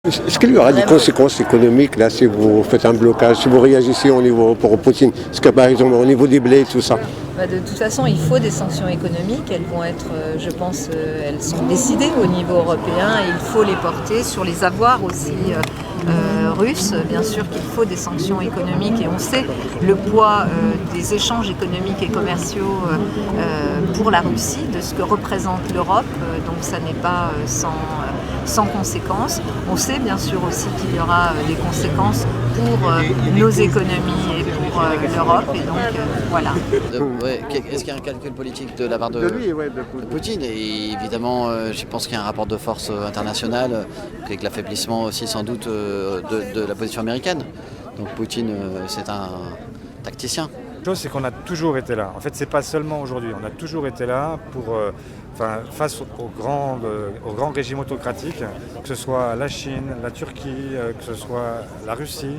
Est-ce qu'il y aura des conséquences économiques là si vous faites un blocage, si vous réagissez au niveau pour Poutine? Est-ce que par exemple au niveau des blés, tout ça? De toute façon, il faut des sanctions économiques. Elles vont être, je pense, elles sont décidées au niveau européen et il faut les porter sur les avoirs aussi russes. Bien sûr qu'il faut des sanctions économiques et on sait le poids des échanges économiques et commerciaux pour la Russie, de ce que représente l'Europe. Donc ça n'est pas sans conséquences. On sait bien sûr aussi qu'il y aura des conséquences pour nos économies et pour l'Europe. Et donc voilà. Est-ce qu'il y a un calcul politique de la part de Poutine? Et évidemment, je pense qu'il y a un rapport de force international, avec l'affaiblissement aussi sans doute de la position américaine. Donc Poutine, c'est un tacticien. La chose, c'est qu'on a toujours été là. En fait, c'est pas seulement aujourd'hui. On a toujours été là pour, face aux grands régimes autocratiques, que ce soit la Chine, la Turquie, que ce soit la Russie.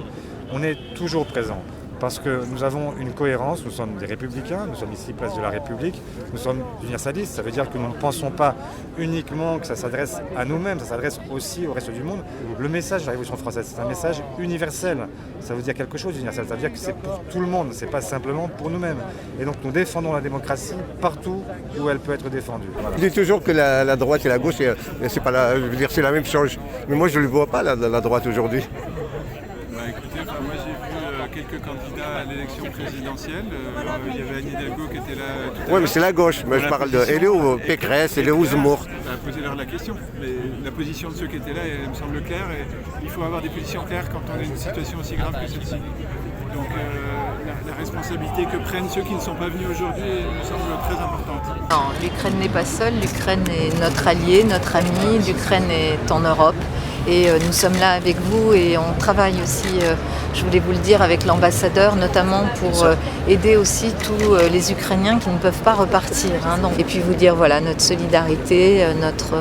On est toujours présent. Parce que nous avons une cohérence, nous sommes des républicains, nous sommes ici place de la République, nous sommes universalistes, ça veut dire que nous ne pensons pas uniquement que ça s'adresse à nous-mêmes, ça s'adresse aussi au reste du monde. Le message de la Révolution française, c'est un message universel, ça veut dire quelque chose d'universel, ça veut dire que c'est pour tout le monde, c'est pas simplement pour nous-mêmes. Et donc nous défendons la démocratie partout où elle peut être défendue. Voilà. Je dis toujours que la droite et la gauche, c'est pas je veux dire, c'est la même chose. Mais moi je ne le vois pas la droite aujourd'hui. Écoutez, moi j'ai vu quelques candidats à l'élection présidentielle. Il y avait Anne Hidalgo qui était là tout à l'heure. Oui, mais c'est la gauche. Mais je parle de Eléo, Pécresse, Eléo Zemmour. Posez-leur la question. Mais la position de ceux qui étaient là, elle me semble claire. Et il faut avoir des positions claires quand on a une situation aussi grave que celle-ci. Donc la responsabilité que prennent ceux qui ne sont pas venus aujourd'hui me semble très importante. Non, l'Ukraine n'est pas seule. L'Ukraine est notre allié, notre ami. L'Ukraine est en Europe. Et nous sommes là avec vous et on travaille aussi, je voulais vous le dire, avec l'ambassadeur, notamment pour aider aussi tous les Ukrainiens qui ne peuvent pas repartir. Donc, et puis vous dire voilà notre solidarité, notre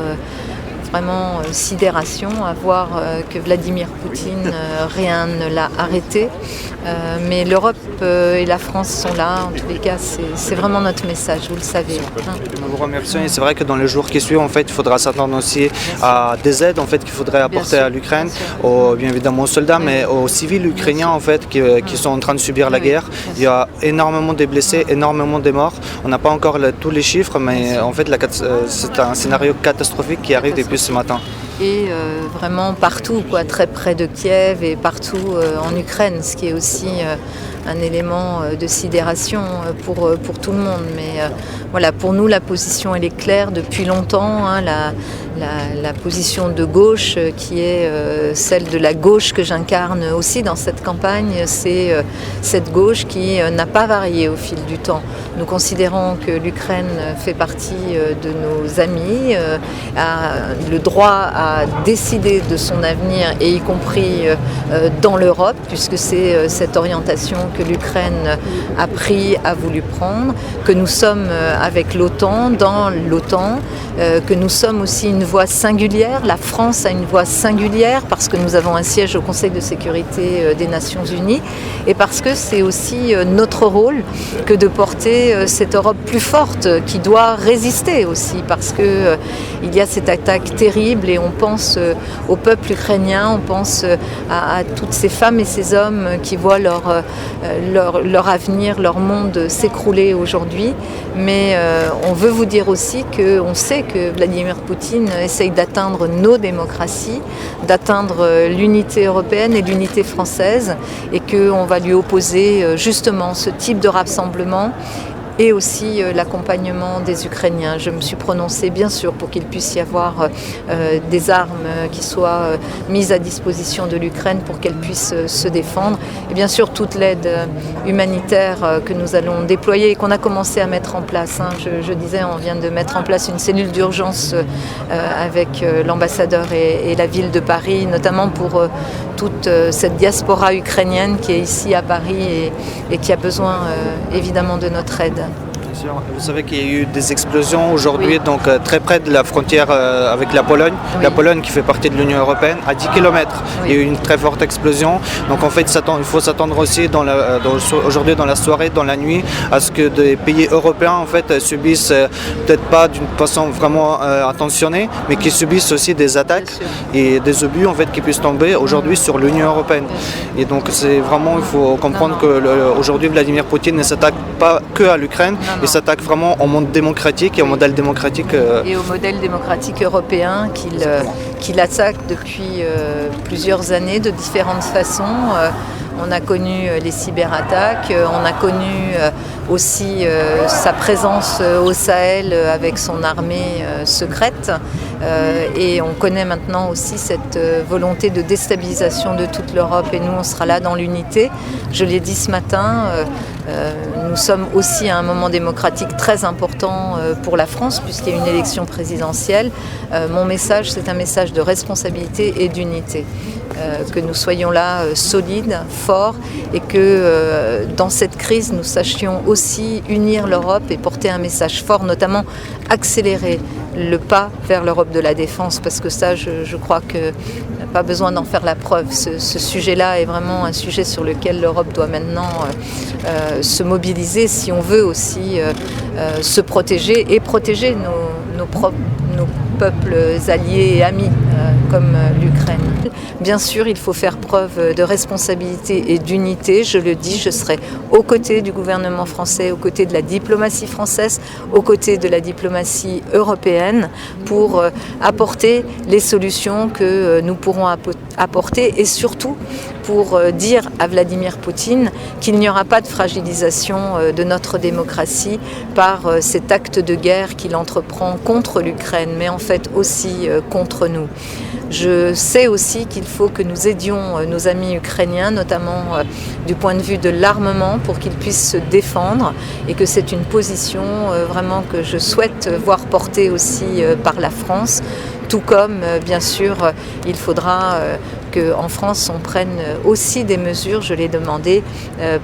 vraiment sidération à voir que Vladimir Poutine, rien ne l'a arrêté. Mais l'Europe et la France sont là, en tous les cas, c'est vraiment notre message, vous le savez. Nous vous remercions et c'est vrai que dans les jours qui suivent, en fait, il faudra s'attendre aussi à des aides en fait, qu'il faudrait apporter à l'Ukraine, bien évidemment aux soldats, mais aux civils ukrainiens en fait, qui sont en train de subir la guerre. Il y a énormément de blessés, énormément de morts. On n'a pas encore tous les chiffres, mais en fait, c'est un scénario catastrophique qui arrive depuis ce matin. Et vraiment partout, très près de Kiev et partout en Ukraine, ce qui est aussi un élément de sidération pour tout le monde. Mais voilà, pour nous, la position elle est claire depuis longtemps. La position de gauche qui est celle de la gauche que j'incarne aussi dans cette campagne, c'est cette gauche qui n'a pas varié au fil du temps. Nous considérons que l'Ukraine fait partie de nos amis, a le droit à décider de son avenir, et y compris dans l'Europe, puisque c'est cette orientation que l'Ukraine a voulu prendre, que nous sommes avec l'OTAN, dans l'OTAN, que nous sommes aussi une voix singulière. La France a une voix singulière parce que nous avons un siège au Conseil de sécurité des Nations Unies et parce que c'est aussi notre rôle que de porter cette Europe plus forte qui doit résister aussi parce que il y a cette attaque terrible et on pense au peuple ukrainien, on pense à toutes ces femmes et ces hommes qui voient leur avenir, leur monde s'écrouler aujourd'hui. Mais on veut vous dire aussi qu'on sait que Vladimir Poutine essaye d'atteindre nos démocraties, d'atteindre l'unité européenne et l'unité française et qu'on va lui opposer justement ce type de rassemblement et aussi l'accompagnement des Ukrainiens. Je me suis prononcée bien sûr pour qu'il puisse y avoir des armes qui soient mises à disposition de l'Ukraine pour qu'elle puisse se défendre. Et bien sûr toute l'aide humanitaire que nous allons déployer et qu'on a commencé à mettre en place. Je disais, on vient de mettre en place une cellule d'urgence avec l'ambassadeur et la ville de Paris, notamment pour toute cette diaspora ukrainienne qui est ici à Paris et qui a besoin évidemment de notre aide. sûr. Vous savez qu'il y a eu des explosions aujourd'hui, donc très près de la frontière avec la Pologne. Oui. La Pologne qui fait partie de l'Union européenne, à 10 km. Oui. Il y a eu une très forte explosion. Donc en fait, il faut s'attendre aussi aujourd'hui dans la soirée, dans la nuit, à ce que des pays européens en fait subissent, peut-être pas d'une façon vraiment attentionnée, mais qui subissent aussi des attaques et des obus en fait qui puissent tomber aujourd'hui sur l'Union européenne. Et donc c'est vraiment, il faut comprendre qu'aujourd'hui Vladimir Poutine ne s'attaque pas que à l'Ukraine, il s'attaque vraiment au monde démocratique et au modèle démocratique. Et au modèle démocratique européen qu'il attaque depuis plusieurs années de différentes façons. On a connu les cyberattaques, on a connu aussi sa présence au Sahel avec son armée secrète et on connaît maintenant aussi cette volonté de déstabilisation de toute l'Europe et nous on sera là dans l'unité. Je l'ai dit ce matin, nous sommes aussi à un moment démocratique très important pour la France puisqu'il y a une élection présidentielle. Mon message c'est un message de responsabilité et d'unité. Que nous soyons là solides, forts et que dans cette crise nous sachions aussi unir l'Europe et porter un message fort, notamment accélérer le pas vers l'Europe de la défense parce que ça je crois qu'il n'y a pas besoin d'en faire la preuve. Ce sujet-là est vraiment un sujet sur lequel l'Europe doit maintenant se mobiliser si on veut aussi se protéger et protéger nos peuples alliés et amis comme l'Ukraine. Bien sûr, il faut faire preuve de responsabilité et d'unité. Je le dis, je serai aux côtés du gouvernement français, aux côtés de la diplomatie française, aux côtés de la diplomatie européenne pour apporter les solutions que nous pourrons apporter et surtout pour dire à Vladimir Poutine qu'il n'y aura pas de fragilisation de notre démocratie par cet acte de guerre qu'il entreprend contre l'Ukraine, mais en fait aussi contre nous. Je sais aussi qu'il faut que nous aidions nos amis ukrainiens, notamment du point de vue de l'armement, pour qu'ils puissent se défendre et que c'est une position vraiment que je souhaite voir portée aussi par la France. Tout comme, bien sûr, il faudra qu'en France, on prenne aussi des mesures, je l'ai demandé,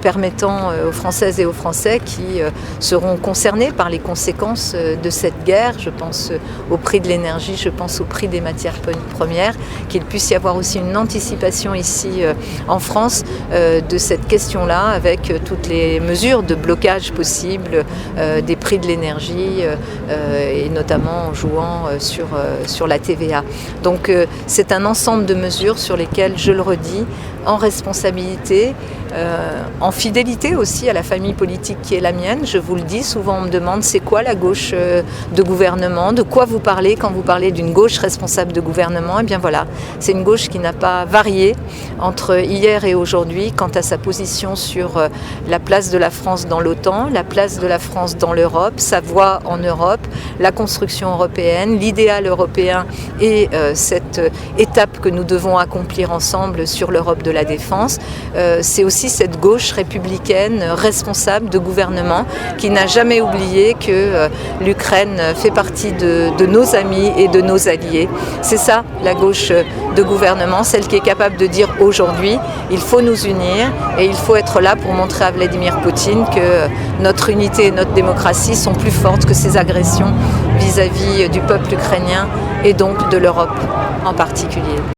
permettant aux Françaises et aux Français qui seront concernés par les conséquences de cette guerre, je pense au prix de l'énergie, je pense au prix des matières premières, qu'il puisse y avoir aussi une anticipation ici en France de cette question-là, avec toutes les mesures de blocage possibles des prix de l'énergie et notamment en jouant sur la TVA. Donc c'est un ensemble de mesures sur lesquelles, je le redis, en responsabilité, en fidélité aussi à la famille politique qui est la mienne. Je vous le dis, souvent on me demande c'est quoi la gauche de gouvernement, de quoi vous parlez quand vous parlez d'une gauche responsable de gouvernement. Et bien voilà, c'est une gauche qui n'a pas varié entre hier et aujourd'hui quant à sa position sur la place de la France dans l'OTAN, la place de la France dans l'Europe, sa voix en Europe, la construction européenne, l'idéal européen et cette étape que nous devons accomplir ensemble sur l'Europe de la défense. C'est aussi cette gauche républicaine responsable de gouvernement qui n'a jamais oublié que l'Ukraine fait partie de nos amis et de nos alliés. C'est ça la gauche de gouvernement, celle qui est capable de dire aujourd'hui il faut nous unir et il faut être là pour montrer à Vladimir Poutine que notre unité et notre démocratie sont plus fortes que ces agressions vis-à-vis du peuple ukrainien et donc de l'Europe en particulier.